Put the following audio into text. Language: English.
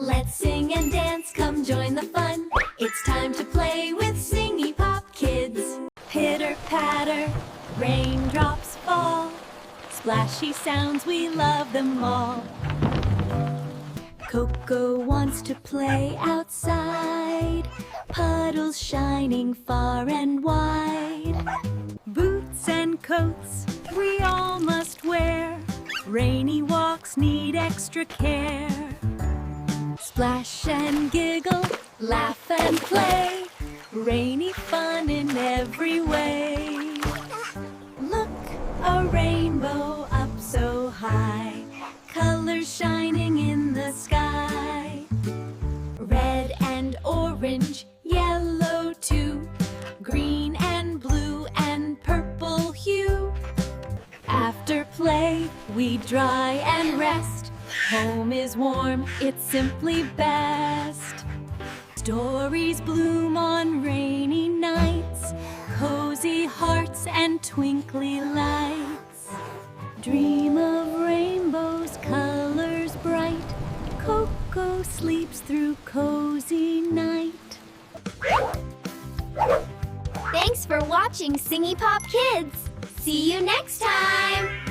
Let's sing and dance, come join the fun. It's time to play with SingyPop kids. Pitter patter, raindrops fall. Splashy sounds, we love them all. Coco wants to play outside. Puddles shining far and wide. Boots and coats we all must wear. Rainy walks need extra care. Splash and giggle, laugh and play. Rainy fun in every way. Look, a rainbow up so high. Colors shining in the sky. Red and orange, yellow too. Green and blue and purple hue. After play, we dry and rest. Home is warm, it's simply best. Stories bloom on rainy nights. Cozy hearts and twinkly lights. Dream of rainbows, colors bright. Coco sleeps through cozy night. Thanks for watching SingyPop Kids. See you next time!